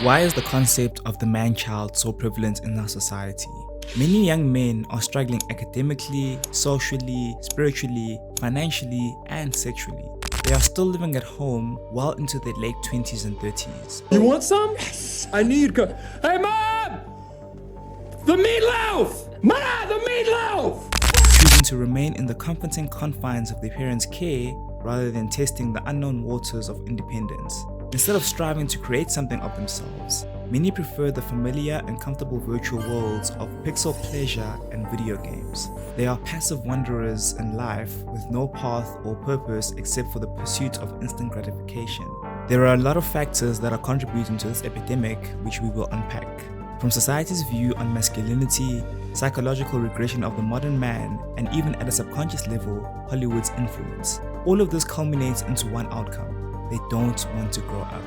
Why is the concept of the man-child so prevalent in our society? Many young men are struggling academically, socially, spiritually, financially, and sexually. They are still living at home well into their late 20s and 30s. You want some? Yes. I need. Hey, Mom! The meatloaf! Mom, the meatloaf! Choosing to remain in the comforting confines of their parents' care rather than testing the unknown waters of independence. Instead of striving to create something of themselves, many prefer the familiar and comfortable virtual worlds of pixel pleasure and video games. They are passive wanderers in life with no path or purpose except for the pursuit of instant gratification. There are a lot of factors that are contributing to this epidemic, which we will unpack. From society's view on masculinity, psychological regression of the modern man, and even at a subconscious level, Hollywood's influence. All of this culminates into one outcome. They don't want to grow up.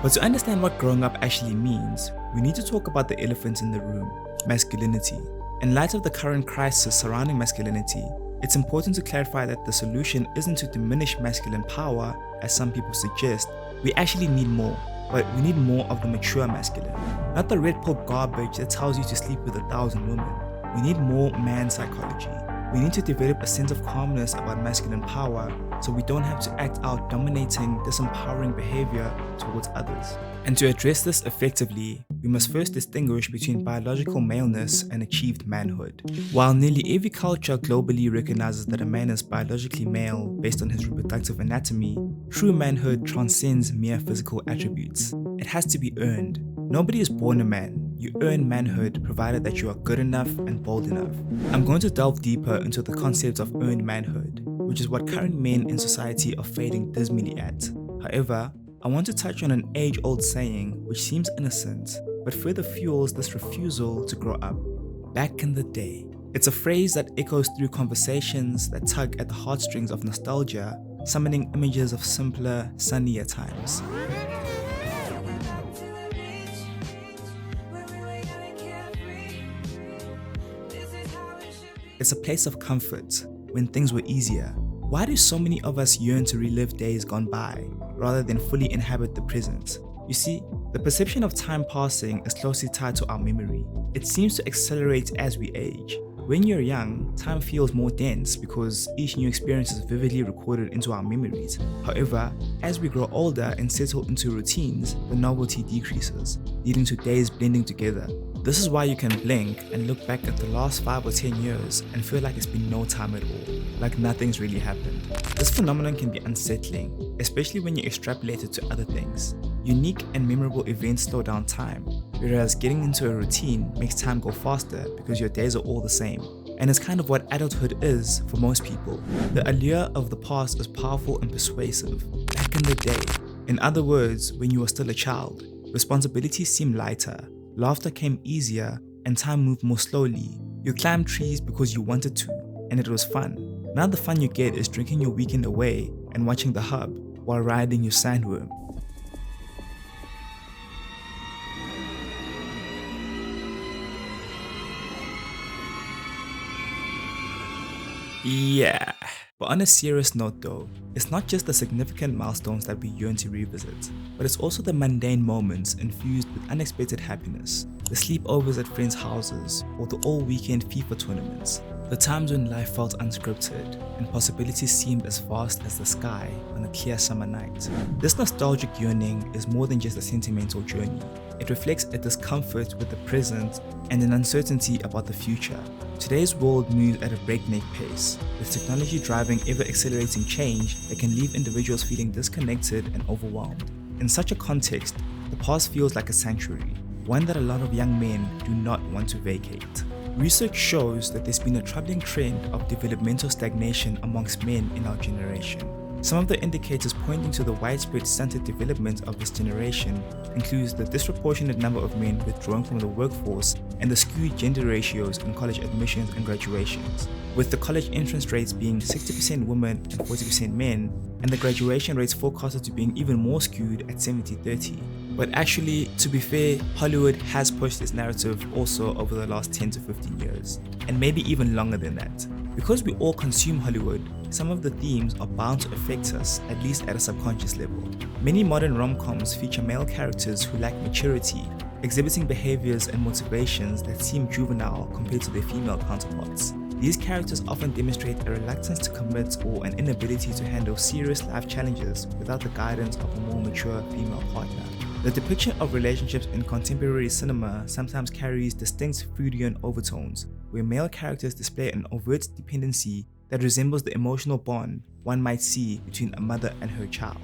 But to understand what growing up actually means, we need to talk about the elephant in the room, masculinity. In light of the current crisis surrounding masculinity, it's important to clarify that the solution isn't to diminish masculine power, as some people suggest. We actually need more, but we need more of the mature masculine. Not the red pill garbage that tells you to sleep with 1,000 women. We need more man psychology. We need to develop a sense of calmness about masculine power so we don't have to act out dominating, disempowering behavior towards others. And to address this effectively, we must first distinguish between biological maleness and achieved manhood. While nearly every culture globally recognizes that a man is biologically male based on his reproductive anatomy, true manhood transcends mere physical attributes. It has to be earned. Nobody is born a man. You earn manhood provided that you are good enough and bold enough. I'm going to delve deeper into the concept of earned manhood, which is what current men in society are failing dismally at. However, I want to touch on an age-old saying which seems innocent, but further fuels this refusal to grow up. Back in the day. It's a phrase that echoes through conversations that tug at the heartstrings of nostalgia, summoning images of simpler, sunnier times. It's a place of comfort when things were easier. Why do so many of us yearn to relive days gone by rather than fully inhabit the present? You see, the perception of time passing is closely tied to our memory. It seems to accelerate as we age. When you're young, time feels more dense because each new experience is vividly recorded into our memories. However, as we grow older and settle into routines, the novelty decreases, leading to days blending together. This is why you can blink and look back at the last 5 or 10 years and feel like it's been no time at all, like nothing's really happened. This phenomenon can be unsettling, especially when you extrapolate it to other things. Unique and memorable events slow down time, whereas getting into a routine makes time go faster because your days are all the same. And it's kind of what adulthood is for most people. The allure of the past is powerful and persuasive. Back in the day, in other words, when you were still a child, responsibilities seemed lighter. Laughter came easier and time moved more slowly. You climbed trees because you wanted to, and it was fun. Now the fun you get is drinking your weekend away and watching The Hub while riding your sandworm. Yeah. But on a serious note though, it's not just the significant milestones that we yearn to revisit, but it's also the mundane moments infused with unexpected happiness, the sleepovers at friends' houses, or the all-weekend FIFA tournaments, the times when life felt unscripted and possibilities seemed as vast as the sky on a clear summer night. This nostalgic yearning is more than just a sentimental journey. It reflects a discomfort with the present and an uncertainty about the future. Today's world moves at a breakneck pace, with technology driving ever-accelerating change that can leave individuals feeling disconnected and overwhelmed. In such a context, the past feels like a sanctuary, one that a lot of young men do not want to vacate. Research shows that there's been a troubling trend of developmental stagnation amongst men in our generation. Some of the indicators pointing to the widespread stunted development of this generation includes the disproportionate number of men withdrawing from the workforce and the skewed gender ratios in college admissions and graduations, with the college entrance rates being 60% women and 40% men, and the graduation rates forecasted to being even more skewed at 70-30. But actually, to be fair, Hollywood has pushed this narrative also over the last 10 to 15 years, and maybe even longer than that. Because we all consume Hollywood, some of the themes are bound to affect us, at least at a subconscious level. Many modern rom-coms feature male characters who lack maturity, exhibiting behaviors and motivations that seem juvenile compared to their female counterparts. These characters often demonstrate a reluctance to commit or an inability to handle serious life challenges without the guidance of a more mature female partner. The depiction of relationships in contemporary cinema sometimes carries distinct Freudian overtones, where male characters display an overt dependency that resembles the emotional bond one might see between a mother and her child.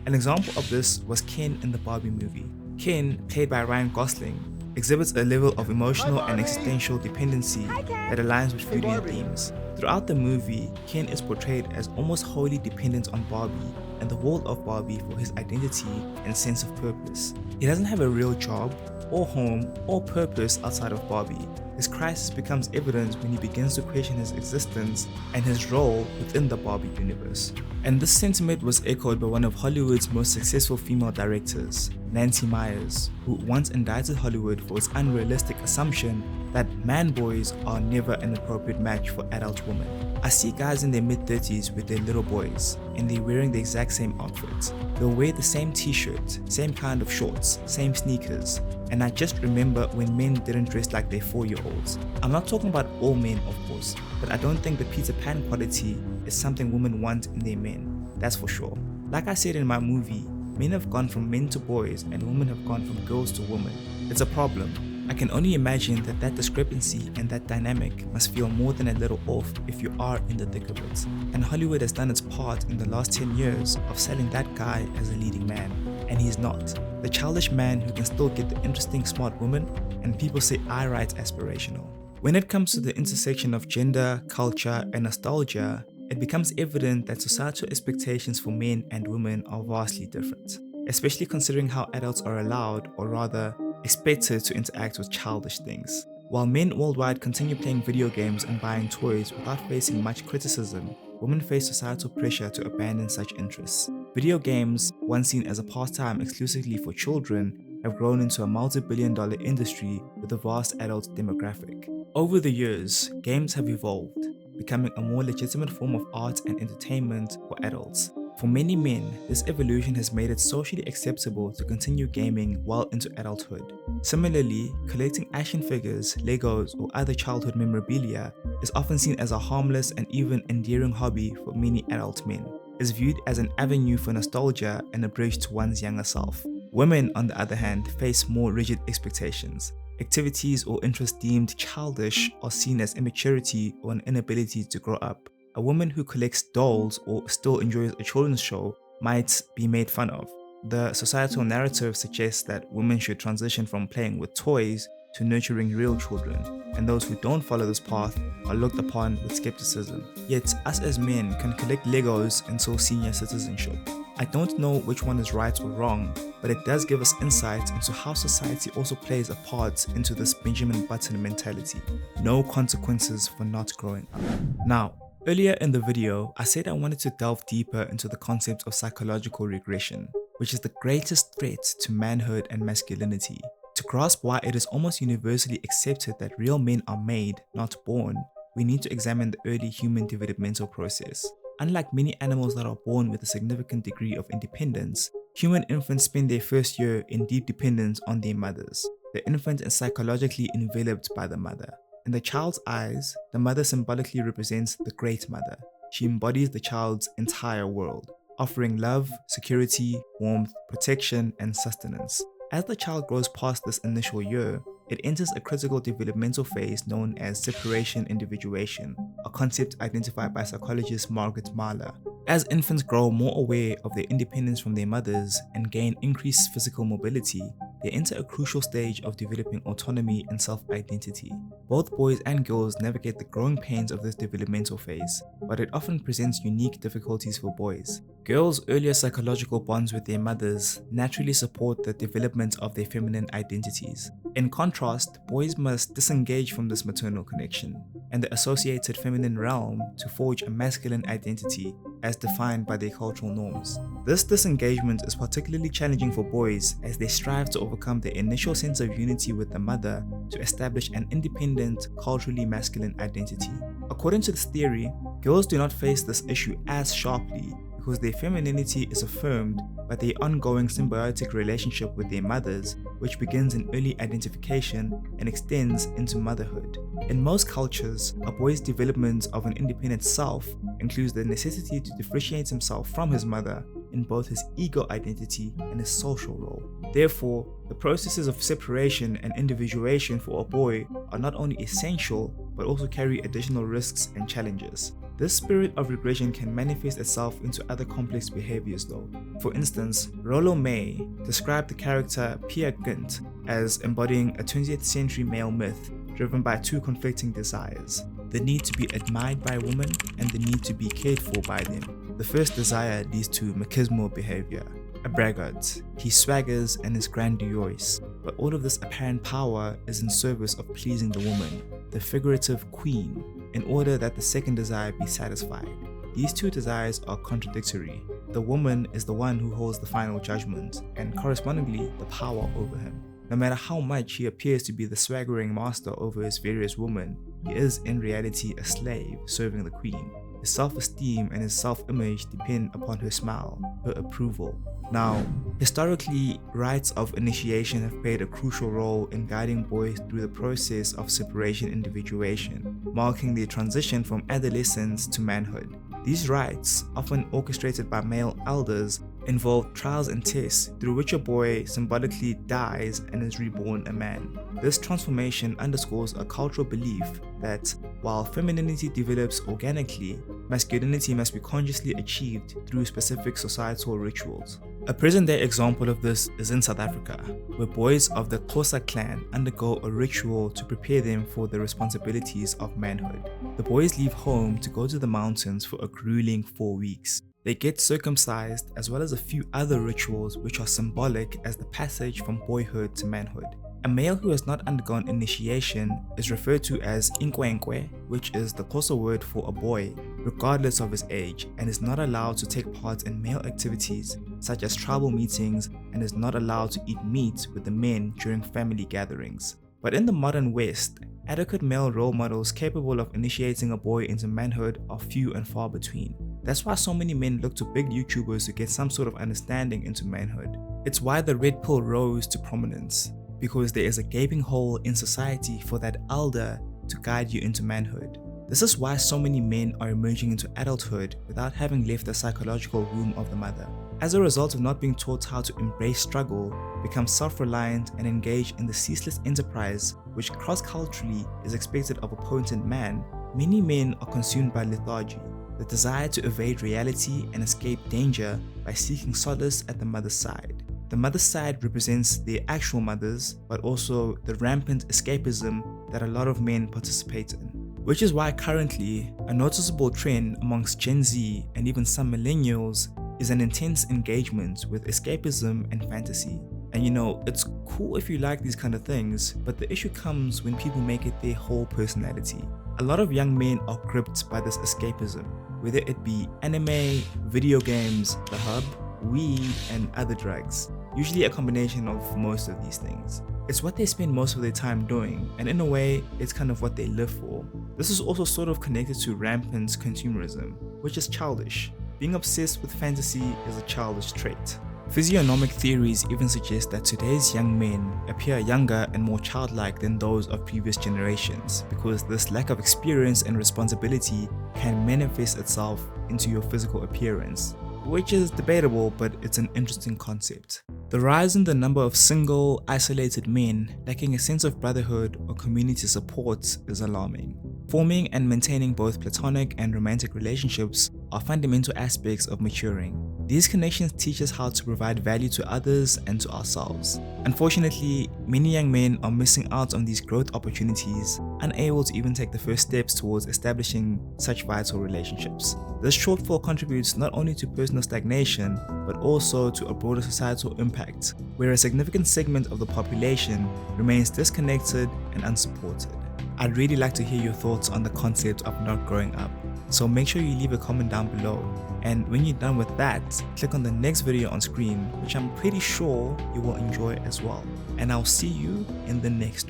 An example of this was Ken in the Barbie movie. Ken, played by Ryan Gosling, exhibits a level of emotional and existential dependency that aligns with Freudian themes. Throughout the movie, Ken is portrayed as almost wholly dependent on Barbie and the world of Barbie for his identity and sense of purpose. He doesn't have a real job, or home, or purpose outside of Barbie. His crisis becomes evident when he begins to question his existence and his role within the Barbie universe. And this sentiment was echoed by one of Hollywood's most successful female directors, Nancy Meyers, who once indicted Hollywood for its unrealistic assumption that man-boys are never an appropriate match for adult women. I see guys in their mid-30s with their little boys, and they're wearing the exact same outfits. They'll wear the same t-shirt, same kind of shorts, same sneakers, and I just remember when men didn't dress like they're 4-year-olds. I'm not talking about all men, of course, but I don't think the Peter Pan quality is something women want in their men, that's for sure. Like I said in my movie, men have gone from men to boys and women have gone from girls to women. It's a problem. I can only imagine that discrepancy and that dynamic must feel more than a little off if you are in the thick of it. And Hollywood has done its part in the last 10 years of selling that guy as a leading man, and he's not. The childish man who can still get the interesting smart woman, and people say I write aspirational. When it comes to the intersection of gender, culture, and nostalgia, it becomes evident that societal expectations for men and women are vastly different, especially considering how adults are allowed, or rather, expected to interact with childish things. While men worldwide continue playing video games and buying toys without facing much criticism, women face societal pressure to abandon such interests. Video games, once seen as a pastime exclusively for children, have grown into a multi-billion-dollar industry with a vast adult demographic. Over the years, games have evolved, becoming a more legitimate form of art and entertainment for adults. For many men, this evolution has made it socially acceptable to continue gaming well into adulthood. Similarly, collecting action figures, Legos, or other childhood memorabilia is often seen as a harmless and even endearing hobby for many adult men. It's viewed as an avenue for nostalgia and a bridge to one's younger self. Women, on the other hand, face more rigid expectations. Activities or interests deemed childish are seen as immaturity or an inability to grow up. A woman who collects dolls or still enjoys a children's show might be made fun of. The societal narrative suggests that women should transition from playing with toys to nurturing real children, and those who don't follow this path are looked upon with skepticism. Yet, us as men can collect Legos until senior citizenship. I don't know which one is right or wrong, but it does give us insight into how society also plays a part into this Benjamin Button mentality. No consequences for not growing up. Now, earlier in the video, I said I wanted to delve deeper into the concept of psychological regression, which is the greatest threat to manhood and masculinity. To grasp why it is almost universally accepted that real men are made, not born, we need to examine the early human developmental process. Unlike many animals that are born with a significant degree of independence, human infants spend their first year in deep dependence on their mothers. The infant is psychologically enveloped by the mother. In the child's eyes, the mother symbolically represents the Great Mother. She embodies the child's entire world, offering love, security, warmth, protection, and sustenance. As the child grows past this initial year, it enters a critical developmental phase known as separation individuation, a concept identified by psychologist Margaret Mahler. As infants grow more aware of their independence from their mothers and gain increased physical mobility, they enter a crucial stage of developing autonomy and self-identity. Both boys and girls navigate the growing pains of this developmental phase, but it often presents unique difficulties for boys. Girls' earlier psychological bonds with their mothers naturally support the development of their feminine identities. In contrast, boys must disengage from this maternal connection and the associated feminine realm to forge a masculine identity as defined by their cultural norms. This disengagement is particularly challenging for boys as they strive to overcome their initial sense of unity with the mother to establish an independent, culturally masculine identity. According to this theory, girls do not face this issue as sharply because their femininity is affirmed by their ongoing symbiotic relationship with their mothers, which begins in early identification and extends into motherhood. In most cultures, a boy's development of an independent self includes the necessity to differentiate himself from his mother in both his ego identity and his social role. Therefore, the processes of separation and individuation for a boy are not only essential, but also carry additional risks and challenges. This spirit of regression can manifest itself into other complex behaviors though. For instance, Rollo May described the character Peer Gynt as embodying a 20th century male myth driven by two conflicting desires: the need to be admired by women and the need to be cared for by them. The first desire leads to machismo behavior. A braggart, he swaggers and is grandiose, but all of this apparent power is in service of pleasing the woman, the figurative queen, in order that the second desire be satisfied. These two desires are contradictory. The woman is the one who holds the final judgment, and correspondingly the power over him. No matter how much he appears to be the swaggering master over his various women, he is in reality a slave serving the queen. His self-esteem and his self-image depend upon her smile, her approval. Now, historically, rites of initiation have played a crucial role in guiding boys through the process of separation individuation, marking their transition from adolescence to manhood. These rites, often orchestrated by male elders, involve trials and tests through which a boy symbolically dies and is reborn a man. This transformation underscores a cultural belief that while femininity develops organically, masculinity must be consciously achieved through specific societal rituals. A present-day example of this is in South Africa, where boys of the Xhosa clan undergo a ritual to prepare them for the responsibilities of manhood. The boys leave home to go to the mountains for a grueling 4 weeks. They get circumcised, as well as a few other rituals which are symbolic as the passage from boyhood to manhood. A male who has not undergone initiation is referred to as inkwenkwe, which is the Xhosa word for a boy, regardless of his age, and is not allowed to take part in male activities such as tribal meetings, and is not allowed to eat meat with the men during family gatherings. But in the modern West, adequate male role models capable of initiating a boy into manhood are few and far between. That's why so many men look to big YouTubers to get some sort of understanding into manhood. It's why the red pill rose to prominence, because there is a gaping hole in society for that elder to guide you into manhood. This is why so many men are emerging into adulthood without having left the psychological womb of the mother. As a result of not being taught how to embrace struggle, become self-reliant, and engage in the ceaseless enterprise which cross-culturally is expected of a potent man, many men are consumed by lethargy, the desire to evade reality and escape danger by seeking solace at the mother's side. The mother's side represents their actual mothers, but also the rampant escapism that a lot of men participate in. Which is why currently, a noticeable trend amongst Gen Z and even some millennials is an intense engagement with escapism and fantasy. And you know, it's cool if you like these kind of things, but the issue comes when people make it their whole personality. A lot of young men are gripped by this escapism, whether it be anime, video games, the hub, weed, and other drugs. Usually a combination of most of these things. It's what they spend most of their time doing, and in a way, it's kind of what they live for. This is also sort of connected to rampant consumerism, which is childish. Being obsessed with fantasy is a childish trait. Physiognomic theories even suggest that today's young men appear younger and more childlike than those of previous generations, because this lack of experience and responsibility can manifest itself into your physical appearance, which is debatable, but it's an interesting concept. The rise in the number of single, isolated men lacking a sense of brotherhood or community support is alarming. Forming and maintaining both platonic and romantic relationships are fundamental aspects of maturing. These connections teach us how to provide value to others and to ourselves. Unfortunately, many young men are missing out on these growth opportunities, unable to even take the first steps towards establishing such vital relationships. This shortfall contributes not only to personal stagnation, but also to a broader societal impact, where a significant segment of the population remains disconnected and unsupported. I'd really like to hear your thoughts on the concept of not growing up, so make sure you leave a comment down below. And when you're done with that, click on the next video on screen, which I'm pretty sure you will enjoy as well. And I'll see you in the next one.